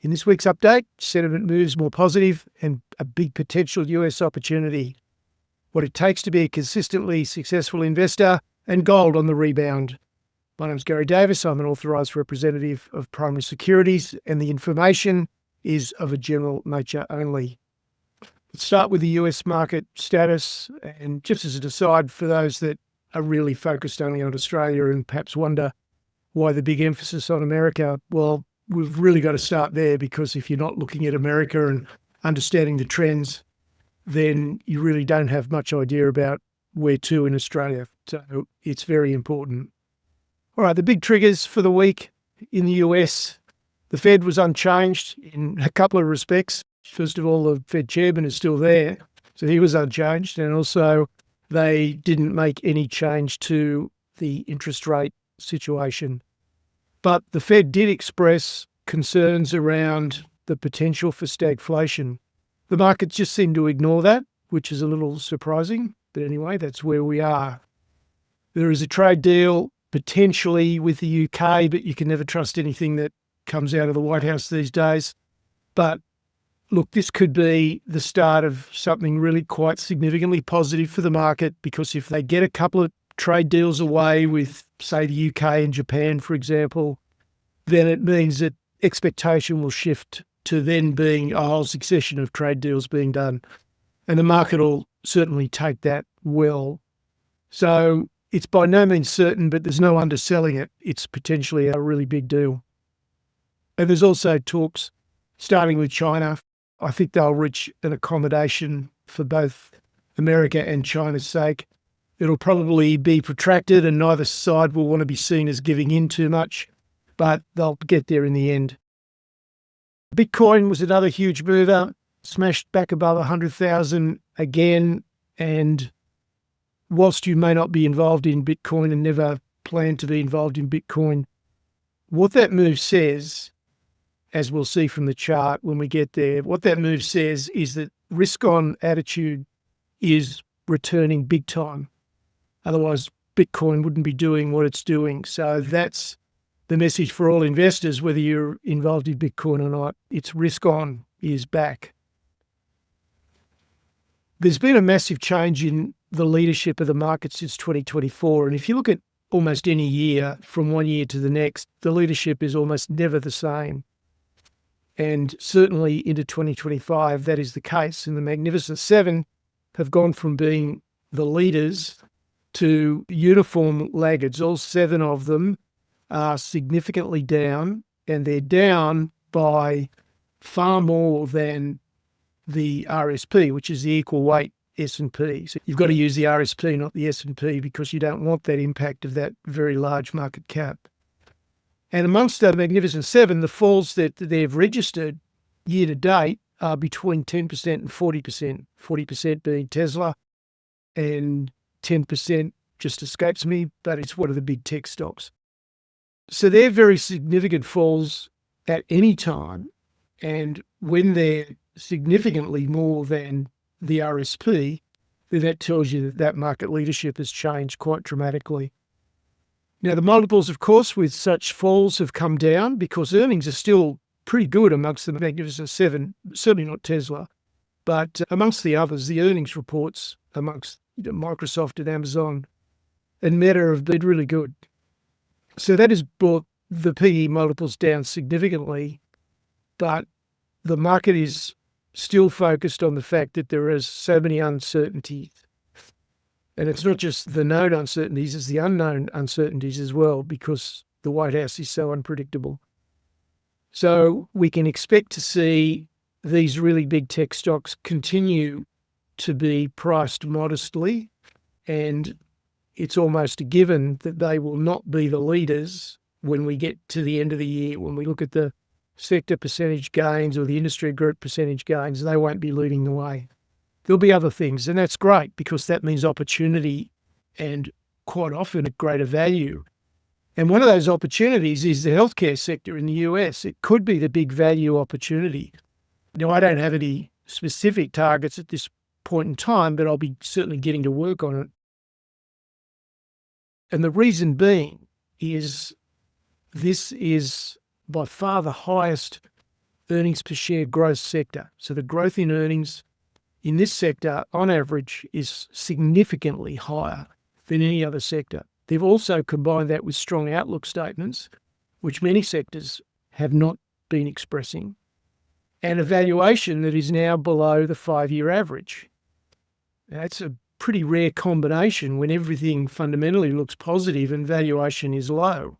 In this week's update, sentiment moves more positive and a big potential US opportunity. What it takes to be a consistently successful investor and gold on the rebound. My name's Garry Davis. I'm an authorised representative of Primary Securities, and the information is of a general nature only. Let's start with the US market status, and just as an aside for those that are really focused only on Australia and perhaps wonder why the big emphasis on America, well, we've really got to start there, because if you're not looking at America and understanding the trends, then you really don't have much idea about where to in Australia. So it's very important. All right, the big triggers for the week in the US. The Fed was unchanged in a couple of respects. First of all, the Fed chairman is still there, so he was unchanged. And also, they didn't make any change to the interest rate situation. But the Fed did express concerns around the potential for stagflation. The markets just seem to ignore that, which is a little surprising. But anyway, that's where we are. There is a trade deal potentially with the UK, but you can never trust anything that comes out of the White House these days. But look, this could be the start of something really quite significantly positive for the market, because if they get a couple of trade deals away with, say, the UK and Japan, for example, then it means that expectation will shift to then being a whole succession of trade deals being done. And the market will certainly take that well. So it's by no means certain, but there's no underselling it. It's potentially a really big deal. And there's also talks starting with China. I think they'll reach an accommodation for both America and China's sake. It'll probably be protracted and neither side will want to be seen as giving in too much, but they'll get there in the end. Bitcoin was another huge mover, smashed back above 100,000 again. And whilst you may not be involved in Bitcoin and never plan to be involved in Bitcoin, what that move says, as we'll see from the chart when we get there, what that move says is that risk-on attitude is returning big time. Otherwise, Bitcoin wouldn't be doing what it's doing. So that's the message for all investors, whether you're involved in Bitcoin or not. It's risk-on is back. There's been a massive change in the leadership of the market since 2024. And if you look at almost any year from one year to the next, the leadership is almost never the same. And certainly into 2025, that is the case. And the Magnificent Seven have gone from being the leaders to uniform laggards. All seven of them are significantly down, and they're down by far more than the RSP, which is the equal weight S&P. So you've got to use the RSP, not the S&P, because you don't want that impact of that very large market cap. And amongst the Magnificent Seven, the falls that they've registered year to date are between 10% and 40%, 40% being Tesla, and 10% just escapes me, but it's one of the big tech stocks. So they're very significant falls at any time. And when they're significantly more than the RSP, then that tells you that market leadership has changed quite dramatically. Now, the multiples, of course, with such falls have come down because earnings are still pretty good amongst the Magnificent Seven, certainly not Tesla. But amongst the others, the earnings reports amongst Microsoft and Amazon and Meta have been really good. So that has brought the PE multiples down significantly, but the market is still focused on the fact that there is so many uncertainties. And it's not just the known uncertainties, it's the unknown uncertainties as well, because the White House is so unpredictable. So we can expect to see these really big tech stocks continue to be priced modestly, and it's almost a given that they will not be the leaders when we get to the end of the year. When we look at the sector percentage gains or the industry group percentage gains, they won't be leading the way. There'll be other things, and that's great because that means opportunity and quite often at greater value. And one of those opportunities is the healthcare sector in the US. It could be the big value opportunity. Now, I don't have any specific targets at this point in time, but I'll be certainly getting to work on it. And the reason being is this is by far the highest earnings per share growth sector. So the growth in earnings in this sector, on average, is significantly higher than any other sector. They've also combined that with strong outlook statements, which many sectors have not been expressing, and a valuation that is now below the 5-year average. That's a pretty rare combination when everything fundamentally looks positive and valuation is low.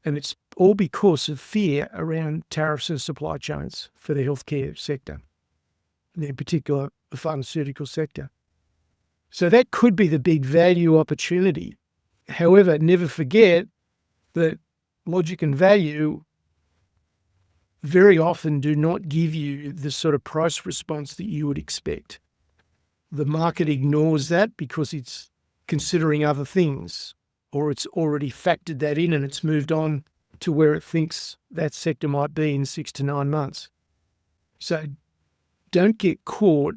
And it's all because of fear around tariffs and supply chains for the healthcare sector, and in particular the pharmaceutical sector. So that could be the big value opportunity. However, never forget that logic and value very often do not give you the sort of price response that you would expect. The market ignores that because it's considering other things, or it's already factored that in and it's moved on to where it thinks that sector might be in 6 to 9 months. So don't get caught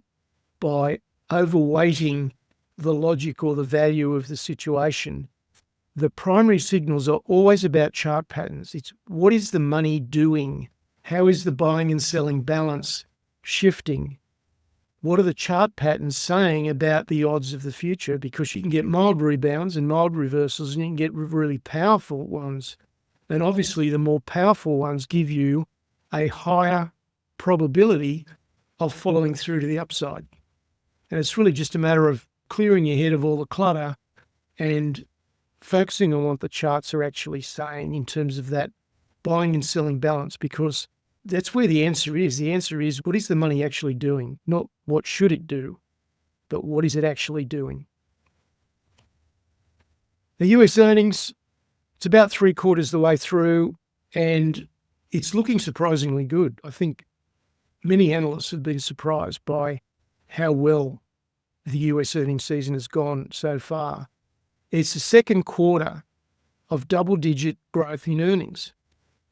by overweighting the logic or the value of the situation. The primary signals are always about chart patterns. It's what is the money doing? How is the buying and selling balance shifting? What are the chart patterns saying about the odds of the future? Because you can get mild rebounds and mild reversals, and you can get really powerful ones. And obviously, the more powerful ones give you a higher probability of following through to the upside. And it's really just a matter of clearing your head of all the clutter and focusing on what the charts are actually saying in terms of that buying and selling balance, because that's where the answer is. The answer is, what is the money actually doing? Not what should it do, but what is it actually doing? The US earnings, it's about 3/4 the way through, and it's looking surprisingly good. I think many analysts have been surprised by how well the US earnings season has gone so far. It's the second quarter of double-digit growth in earnings,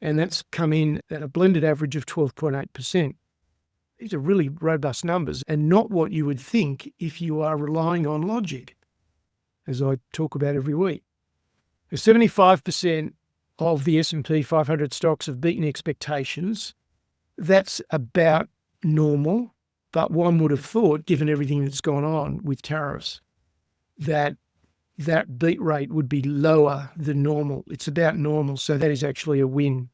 and that's come in at a blended average of 12.8%. These are really robust numbers and not what you would think if you are relying on logic, as I talk about every week. 75% of the S&P 500 stocks have beaten expectations. That's about normal, but one would have thought, given everything that's gone on with tariffs, that that beat rate would be lower than normal. It's about normal, so that is actually a win.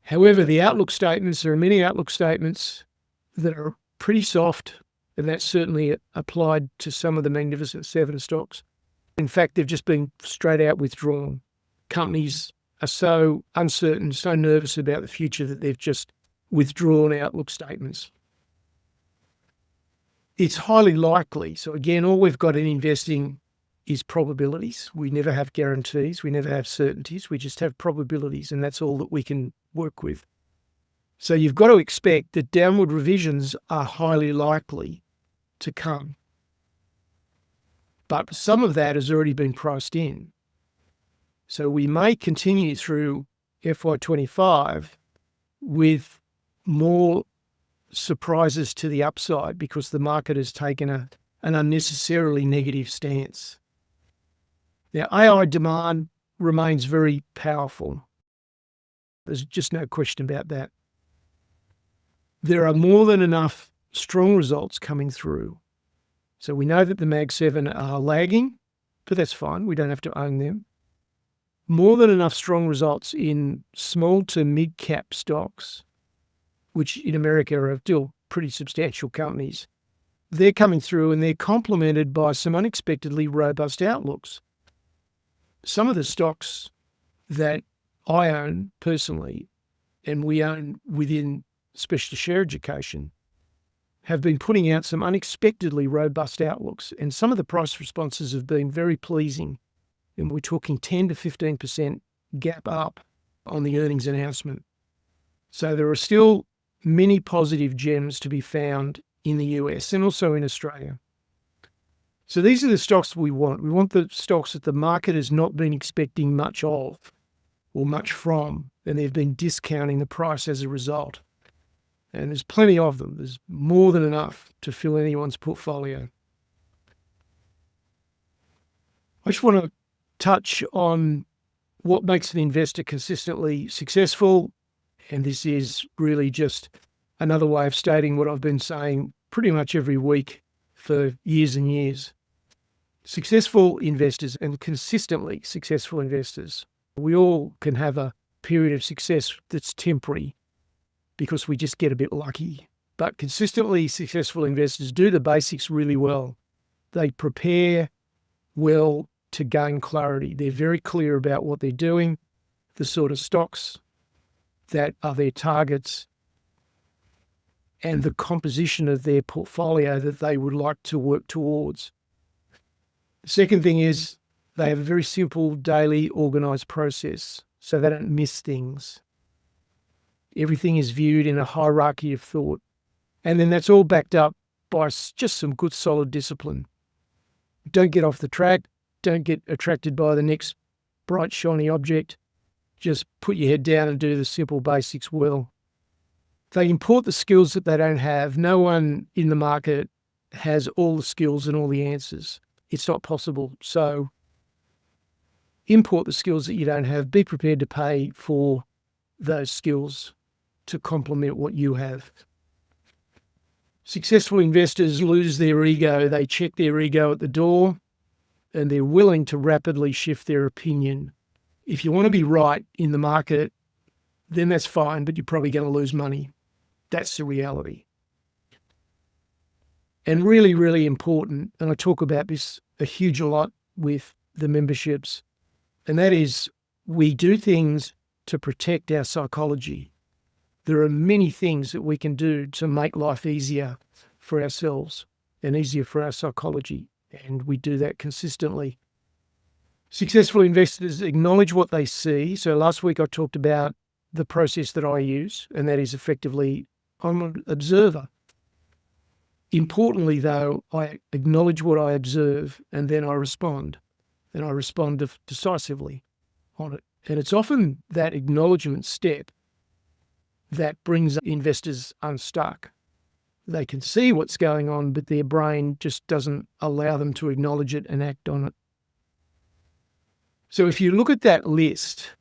However, the outlook statements, there are many outlook statements that are pretty soft, and that's certainly applied to some of the Magnificent Seven stocks. In fact, they've just been straight out withdrawn. Companies are so uncertain, so nervous about the future that they've just withdrawn outlook statements. It's highly likely. So again, all we've got in investing is probabilities. We never have guarantees. We never have certainties. We just have probabilities, and that's all that we can work with. So you've got to expect that downward revisions are highly likely to come. But some of that has already been priced in. So we may continue through FY25 with more surprises to the upside because the market has taken an unnecessarily negative stance. Now, AI demand remains very powerful. There's just no question about that. There are more than enough strong results coming through. So we know that the Mag 7 are lagging, but that's fine. We don't have to own them. More than enough strong results in small to mid-cap stocks, which in America are still pretty substantial companies. They're coming through, and they're complemented by some unexpectedly robust outlooks. Some of the stocks that I own personally, and we own within specialist share education, have been putting out some unexpectedly robust outlooks, and some of the price responses have been very pleasing. And we're talking 10 to 15% gap up on the earnings announcement. So there are still many positive gems to be found in the US and also in Australia. So these are the stocks we want. We want the stocks that the market has not been expecting much of or much from, and they've been discounting the price as a result. And there's plenty of them. There's more than enough to fill anyone's portfolio. I just want to touch on what makes an investor consistently successful. And this is really just another way of stating what I've been saying pretty much every week for years and years. Successful investors and consistently successful investors, we all can have a period of success that's temporary because we just get a bit lucky. But consistently successful investors do the basics really well. They prepare well to gain clarity. They're very clear about what they're doing, the sort of stocks that are their targets, and the composition of their portfolio that they would like to work towards. The second thing is they have a very simple daily organised process, so they don't miss things. Everything is viewed in a hierarchy of thought. And then that's all backed up by just some good solid discipline. Don't get off the track. Don't get attracted by the next bright shiny object. Just put your head down and do the simple basics well. They import the skills that they don't have. No one in the market has all the skills and all the answers. It's not possible. So import the skills that you don't have. Be prepared to pay for those skills to complement what you have. Successful investors lose their ego. They check their ego at the door, and they're willing to rapidly shift their opinion. If you want to be right in the market, then that's fine, but you're probably going to lose money. That's the reality. And really, really important, and I talk about this a huge lot with the memberships, and that is we do things to protect our psychology. There are many things that we can do to make life easier for ourselves and easier for our psychology, and we do that consistently. Successful investors acknowledge what they see. So last week I talked about the process that I use, and that is effectively I'm an observer. Importantly, though, I acknowledge what I observe and then I respond, and I respond decisively on it. And it's often that acknowledgement step that brings investors unstuck. They can see what's going on, but their brain just doesn't allow them to acknowledge it and act on it. So if you look at that list,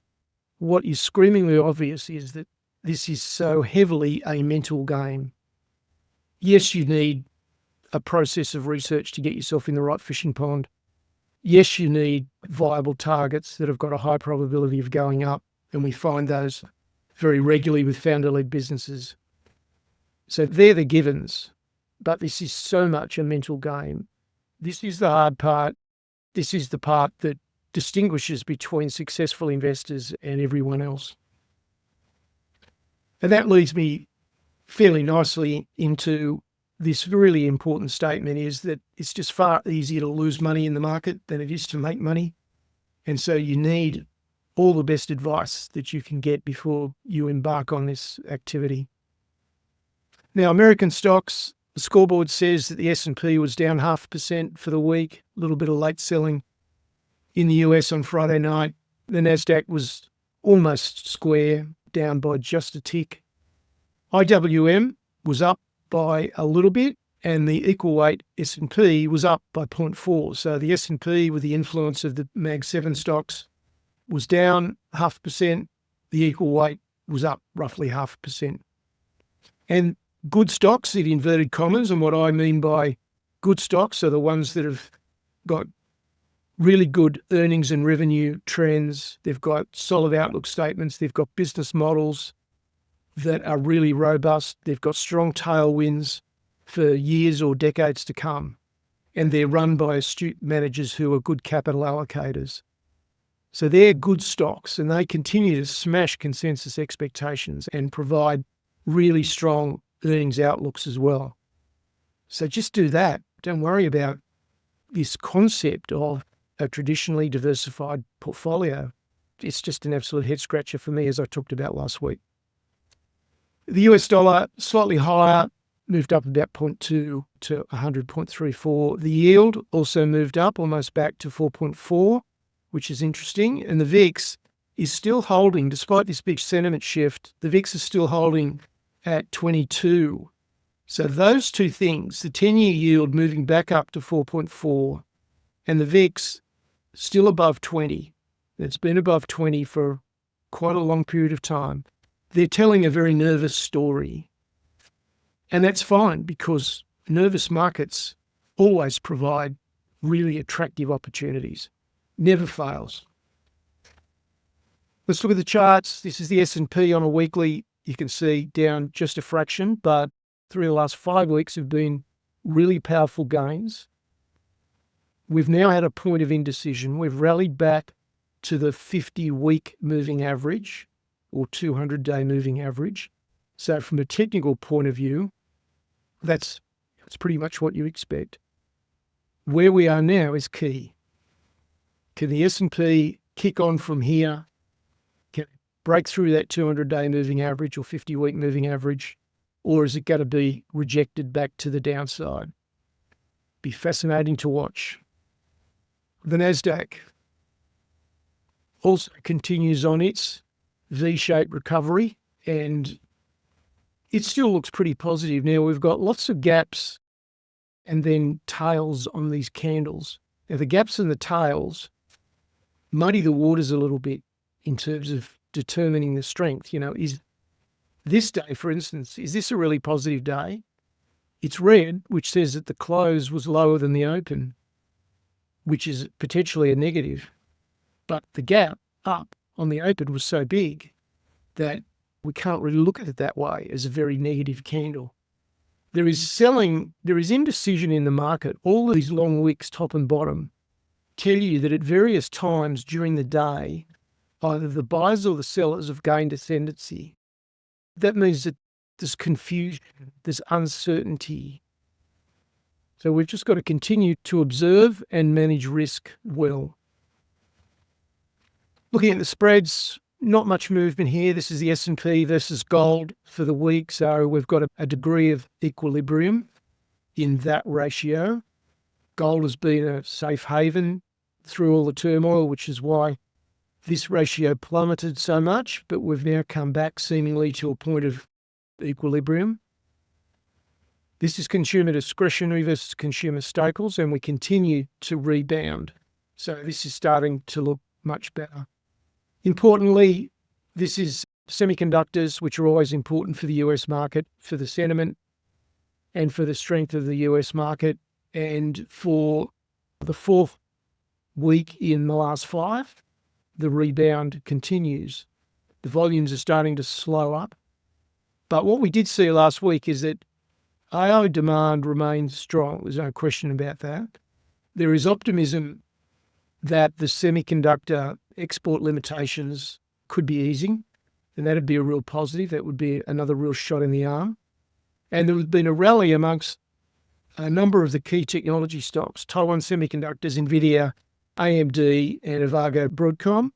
what is screamingly obvious is that this is so heavily a mental game. Yes, you need a process of research to get yourself in the right fishing pond. Yes, you need viable targets that have got a high probability of going up, and we find those very regularly with founder-led businesses. So they're the givens, but this is so much a mental game. This is the hard part. This is the part that distinguishes between successful investors and everyone else. And that leads me fairly nicely into this really important statement, is that it's just far easier to lose money in the market than it is to make money. And so you need all the best advice that you can get before you embark on this activity. Now, American stocks, the scoreboard says that the S&P was down 0.5% for the week, a little bit of late selling. In the US on Friday night, the NASDAQ was almost square, down by just a tick. IWM was up by a little bit, and the equal weight S&P was up by 0.4. So the S&P, with the influence of the Mag 7 stocks, was down 0.5%. The equal weight was up roughly 0.5%. And good stocks, in inverted commas, and what I mean by good stocks are the ones that have got really good earnings and revenue trends. They've got solid outlook statements. They've got business models that are really robust. They've got strong tailwinds for years or decades to come. And they're run by astute managers who are good capital allocators. So they're good stocks, and they continue to smash consensus expectations and provide really strong earnings outlooks as well. So just do that. Don't worry about this concept of a traditionally diversified portfolio. It's just an absolute head scratcher for me, as I talked about last week. The US dollar, slightly higher, moved up about 0.2 to 100.34. The yield also moved up, almost back to 4.4, which is interesting. And the VIX is still holding, despite this big sentiment shift, the VIX is still holding at 22. So those two things, the 10-year yield moving back up to 4.4 and the VIX still above 20. It's been above 20 for quite a long period of time. they're telling a very nervous story. And that's fine, because nervous markets always provide really attractive opportunities. Never fails. Let's look at the charts. This is the S&P on a weekly. You can see down just a fraction, but through the last 5 weeks have been really powerful gains. We've now had a point of indecision. We've rallied back to the 50-week moving average or 200-day moving average. So from a technical point of view, that's pretty much what you expect. Where we are now is key. Can the S&P kick on from here? Can it break through that 200-day moving average or 50-week moving average? Or is it going to be rejected back to the downside? Be fascinating to watch. The Nasdaq also continues on its V-shaped recovery, and it still looks pretty positive. Now, we've got lots of gaps and then tails on these candles. Now, the gaps and the tails muddy the waters a little bit in terms of determining the strength. Is this day, for instance, is this a really positive day? It's red, which says that the close was lower than the open, which is potentially a negative. But the gap up on the open was so big that we can't really look at it that way as a very negative candle. There is indecision in the market. All of these long wicks, top and bottom, tell you that at various times during the day, either the buyers or the sellers have gained ascendancy. That means that there's confusion, there's uncertainty. So we've just got to continue to observe and manage risk well. Looking at the spreads, not much movement here. This is the S&P versus gold for the week. So we've got a degree of equilibrium in that ratio. Gold has been a safe haven through all the turmoil, which is why this ratio plummeted so much, but we've now come back seemingly to a point of equilibrium. This is consumer discretionary versus consumer staples, and we continue to rebound. So this is starting to look much better. Importantly, this is semiconductors, which are always important for the US market, for the sentiment and for the strength of the US market. And for the fourth week in the last 5, the rebound continues. The volumes are starting to slow up. But what we did see last week is that AO demand remains strong. There's no question about that. There is optimism that the semiconductor export limitations could be easing, and that'd be a real positive. That would be another real shot in the arm. And there has been a rally amongst a number of the key technology stocks: Taiwan Semiconductors, NVIDIA, AMD, and Avago Broadcom.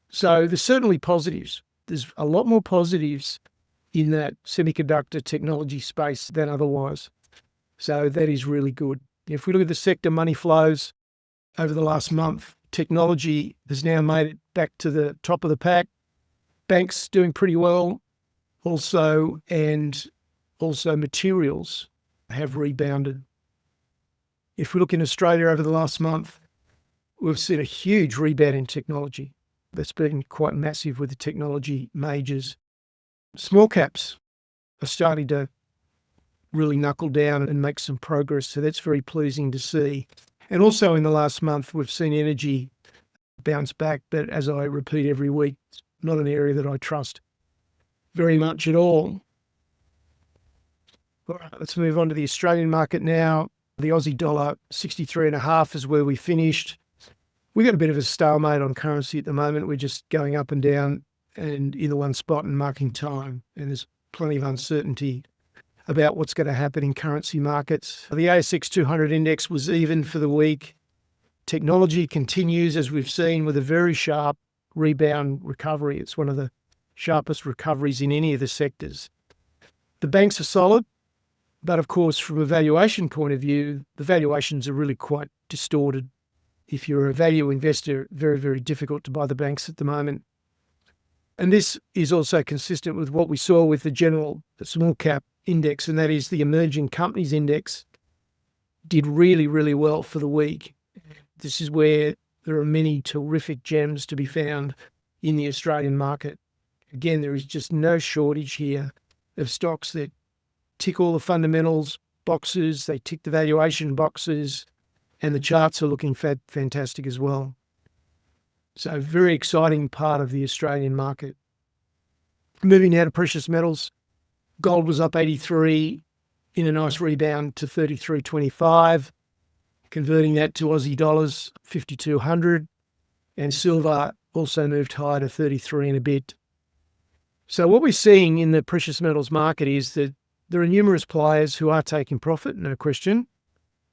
So there's certainly positives. There's a lot more positives in that semiconductor technology space than otherwise. So that is really good. If we look at the sector money flows over the last month, technology has now made it back to the top of the pack. Banks doing pretty well and also materials have rebounded. If we look in Australia over the last month, we've seen a huge rebound in technology. That's been quite massive with the technology majors. Small caps are starting to really knuckle down and make some progress, so that's very pleasing to see. And also in the last month, we've seen energy bounce back, but as I repeat every week, it's not an area that I trust very much at all. All right, let's move on to the Australian market now. The Aussie dollar, 63.5 is where we finished. We've got a bit of a stalemate on currency at the moment. We're just going up and down and in the one spot and marking time. And there's plenty of uncertainty about what's going to happen in currency markets. The ASX 200 index was even for the week. Technology continues, as we've seen, with a very sharp rebound recovery. It's one of the sharpest recoveries in any of the sectors. The banks are solid, but of course, from a valuation point of view, the valuations are really quite distorted. If you're a value investor, very, very difficult to buy the banks at the moment. And this is also consistent with what we saw with the small cap index, and that is the emerging companies index did really, really well for the week. This is where there are many terrific gems to be found in the Australian market. Again, there is just no shortage here of stocks that tick all the fundamentals boxes, they tick the valuation boxes, and the charts are looking fantastic as well. So very exciting part of the Australian market. Moving now to precious metals. Gold was up 83 in a nice rebound to 33.25, converting that to Aussie dollars, 5,200. And silver also moved higher to 33 and a bit. So what we're seeing in the precious metals market is that there are numerous players who are taking profit, no question.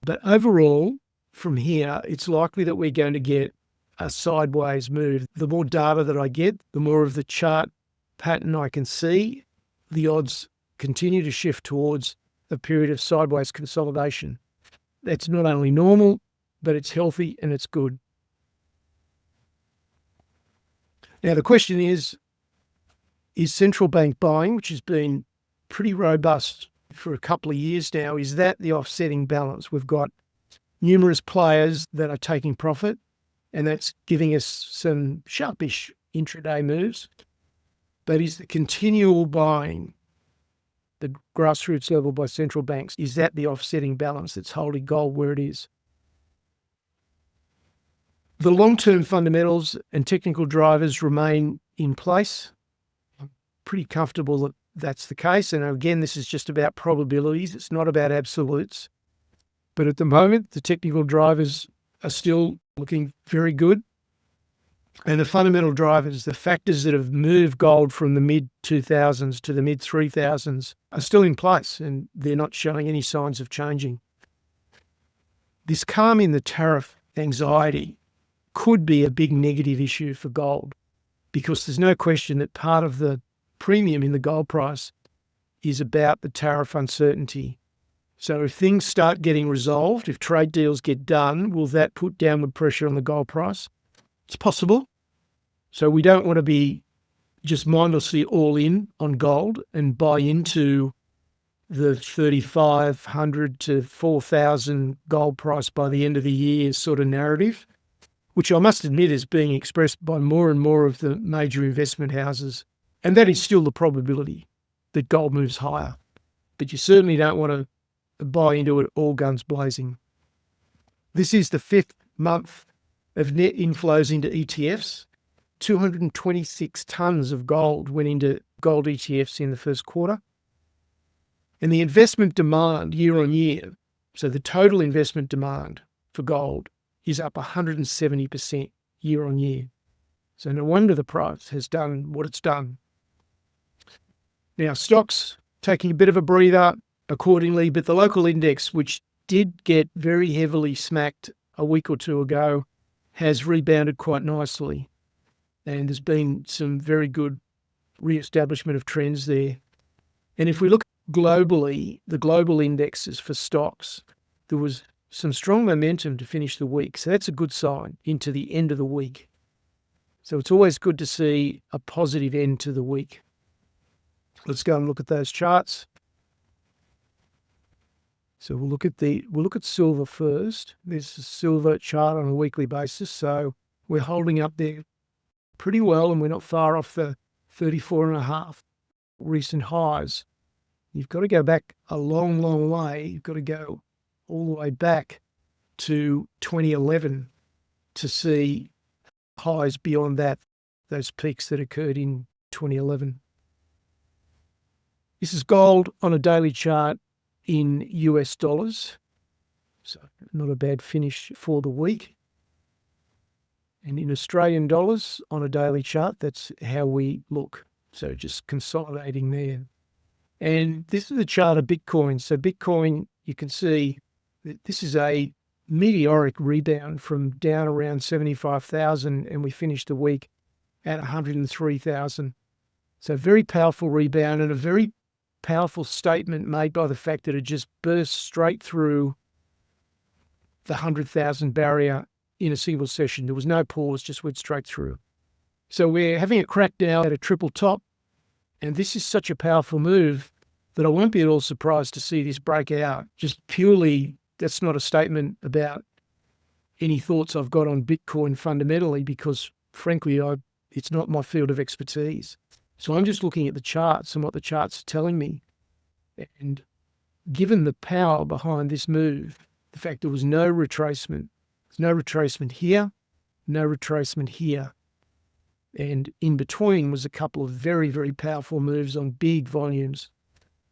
But overall, from here, it's likely that we're going to get a sideways move. The more data that I get, the more of the chart pattern I can see, the odds continue to shift towards a period of sideways consolidation. That's not only normal, but it's healthy and it's good. Now, the question is central bank buying, which has been pretty robust for a couple of years now, is that the offsetting balance? We've got numerous players that are taking profit, and that's giving us some sharpish intraday moves. But is the continual buying, the grassroots level by central banks, is that the offsetting balance that's holding gold where it is? The long-term fundamentals and technical drivers remain in place. I'm pretty comfortable that that's the case. And again, this is just about probabilities. It's not about absolutes. But at the moment, the technical drivers are still looking very good. And the fundamental drivers, the factors that have moved gold from the mid-2000s to the mid-3000s are still in place, and they're not showing any signs of changing. This calm in the tariff anxiety could be a big negative issue for gold, because there's no question that part of the premium in the gold price is about the tariff uncertainty. So if things start getting resolved, if trade deals get done, will that put downward pressure on the gold price? It's possible. So we don't want to be just mindlessly all in on gold and buy into the 3,500 to 4,000 gold price by the end of the year sort of narrative, which I must admit is being expressed by more and more of the major investment houses. And that is still the probability that gold moves higher. But you certainly don't want to buy into it all guns blazing. This is the 5th month of net inflows into ETFs. 226 tonnes of gold went into gold ETFs in the first quarter. And the investment demand year on year, so the total investment demand for gold, is up 170% year on year. So no wonder the price has done what it's done. Now, stocks taking a bit of a breather accordingly, but the local index, which did get very heavily smacked a week or two ago, has rebounded quite nicely. And there's been some very good re-establishment of trends there. And if we look globally, the global indexes for stocks, there was some strong momentum to finish the week. So that's a good sign into the end of the week. So it's always good to see a positive end to the week. Let's go and look at those charts. So we'll look at silver first. There's a silver chart on a weekly basis. So we're holding up there pretty well, and we're not far off the 34.5 recent highs. You've got to go back a long, long way. You've got to go all the way back to 2011 to see highs beyond that, those peaks that occurred in 2011. This is gold on a daily chart in US dollars. So not a bad finish for the week. And in Australian dollars on a daily chart, that's how we look. So just consolidating there. And this is a chart of Bitcoin. So Bitcoin, you can see that this is a meteoric rebound from down around 75,000, and we finished the week at 103,000. So very powerful rebound, and a very powerful statement made by the fact that it just burst straight through the 100,000 barrier in a single session. There was no pause, just went straight through. So we're having a crack now at a triple top, and this is such a powerful move that I won't be at all surprised to see this break out. Just purely, that's not a statement about any thoughts I've got on Bitcoin fundamentally, because frankly, it's not my field of expertise. So I'm just looking at the charts and what the charts are telling me. And given the power behind this move, the fact there was no retracement, there's no retracement here, no retracement here. And in between was a couple of very, very powerful moves on big volumes.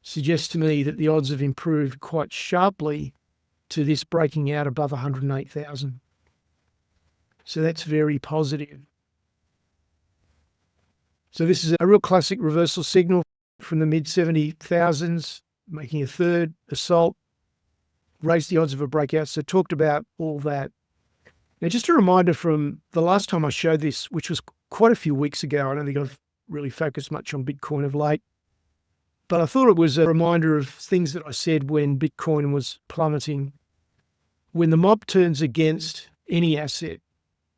Suggests to me that the odds have improved quite sharply to this breaking out above 108,000. So that's very positive. So this is a real classic reversal signal from the mid-70,000s, making a third assault, raised the odds of a breakout. So talked about all that. Now, just a reminder from the last time I showed this, which was quite a few weeks ago. I don't think I've really focused much on Bitcoin of late, but I thought it was a reminder of things that I said when Bitcoin was plummeting. When the mob turns against any asset,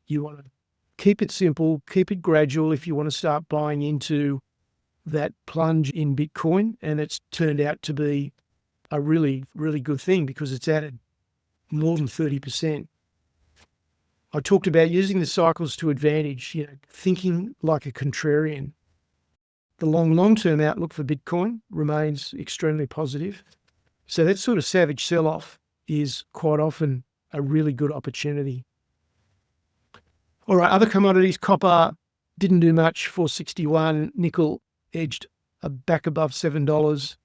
you want to keep it simple, keep it gradual if you want to start buying into that plunge in Bitcoin. And it's turned out to be a really, really good thing because it's added more than 30%. I talked about using the cycles to advantage, thinking like a contrarian. The long-term outlook for Bitcoin remains extremely positive. So that sort of savage sell-off is quite often a really good opportunity. All right, other commodities, copper didn't do much, 461, nickel edged back above $7.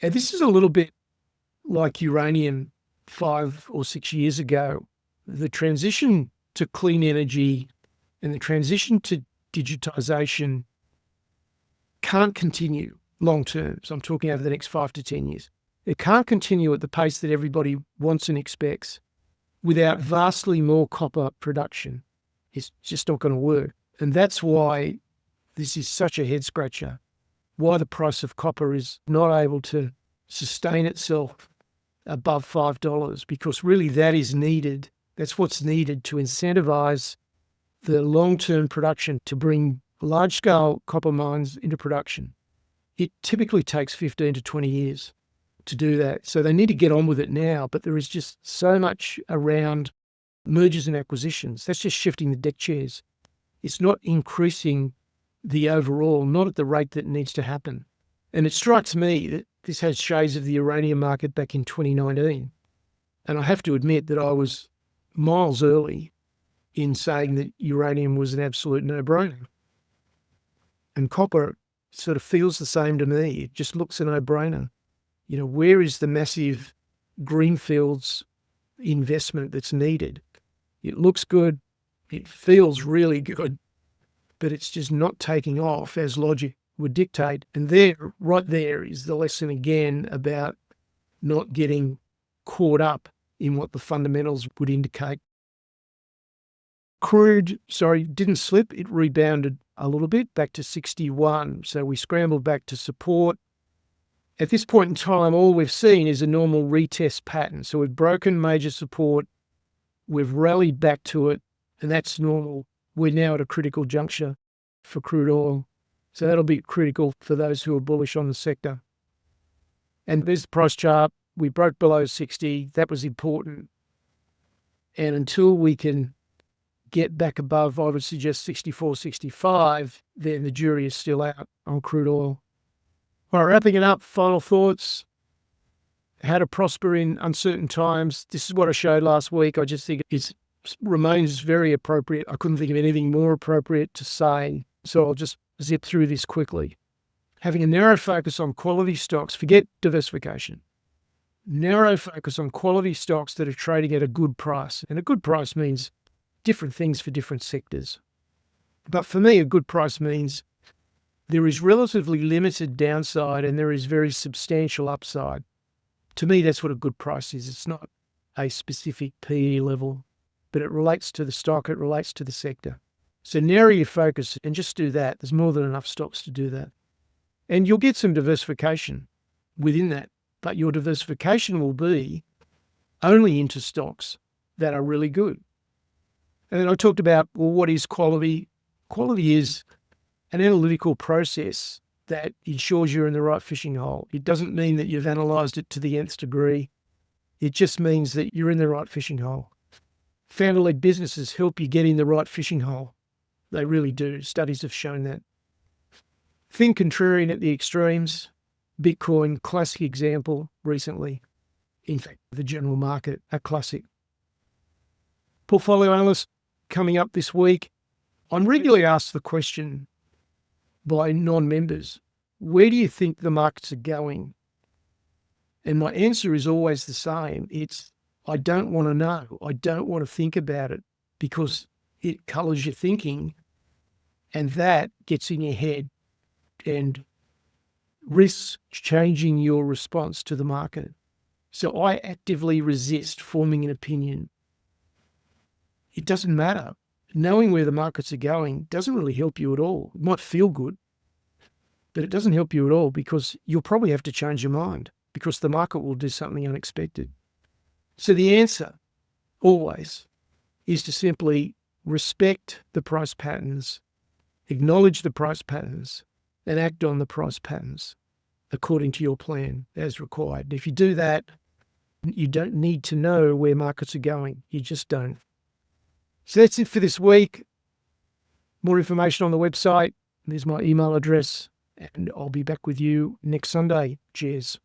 And this is a little bit like uranium 5 or 6 years ago. The transition to clean energy and the transition to digitization can't continue long term. So I'm talking over the next 5 to 10 years. It can't continue at the pace that everybody wants and expects without vastly more copper production. It's just not going to work. And that's why this is such a head scratcher, why the price of copper is not able to sustain itself above $5, because really that is needed. That's what's needed to incentivize the long-term production to bring large-scale copper mines into production. It typically takes 15 to 20 years to do that. So they need to get on with it now, but there is just so much around mergers and acquisitions. That's just shifting the deck chairs. It's not increasing the overall, not at the rate that needs to happen. And it strikes me that this has shades of the uranium market back in 2019. And I have to admit that I was miles early in saying that uranium was an absolute no-brainer. And copper sort of feels the same to me. It just looks a no-brainer. Where is the massive greenfields investment that's needed? It looks good. It feels really good, but it's just not taking off as logic would dictate. And right there is the lesson again about not getting caught up in what the fundamentals would indicate. Crude, didn't slip. It rebounded a little bit back to 61. So we scrambled back to support. At this point in time, all we've seen is a normal retest pattern. So we've broken major support. We've rallied back to it, and that's normal. We're now at a critical juncture for crude oil. So that'll be critical for those who are bullish on the sector. And there's the price chart. We broke below 60. That was important. And until we can get back above, I would suggest 64, 65, then the jury is still out on crude oil. All right, wrapping it up, final thoughts. How to prosper in uncertain times. This is what I showed last week. I just think it remains very appropriate. I couldn't think of anything more appropriate to say. So I'll just zip through this quickly. Having a narrow focus on quality stocks, forget diversification. Narrow focus on quality stocks that are trading at a good price. And a good price means different things for different sectors. But for me, a good price means there is relatively limited downside and there is very substantial upside. To me, that's what a good price is. It's not a specific PE level, but it relates to the stock, it relates to the sector. So narrow your focus and just do that. There's more than enough stocks to do that. And you'll get some diversification within that, but your diversification will be only into stocks that are really good. And then I talked about, what is quality? Quality is an analytical process that ensures you're in the right fishing hole. It doesn't mean that you've analysed it to the nth degree. It just means that you're in the right fishing hole. Founder-led businesses help you get in the right fishing hole. They really do. Studies have shown that. Think contrarian at the extremes. Bitcoin, classic example recently. In fact, the general market, a classic. Portfolio analyst coming up this week. I'm regularly asked the question by non-members, where do you think the markets are going? And my answer is always the same. It's, I don't want to know. I don't want to think about it because it colours your thinking and that gets in your head and risks changing your response to the market. So I actively resist forming an opinion. It doesn't matter. Knowing where the markets are going doesn't really help you at all. It might feel good, but it doesn't help you at all because you'll probably have to change your mind because the market will do something unexpected. So the answer always is to simply respect the price patterns, acknowledge the price patterns, and act on the price patterns according to your plan as required. And if you do that, you don't need to know where markets are going. You just don't. So that's it for this week. More information on the website. There's my email address, and I'll be back with you next Sunday. Cheers.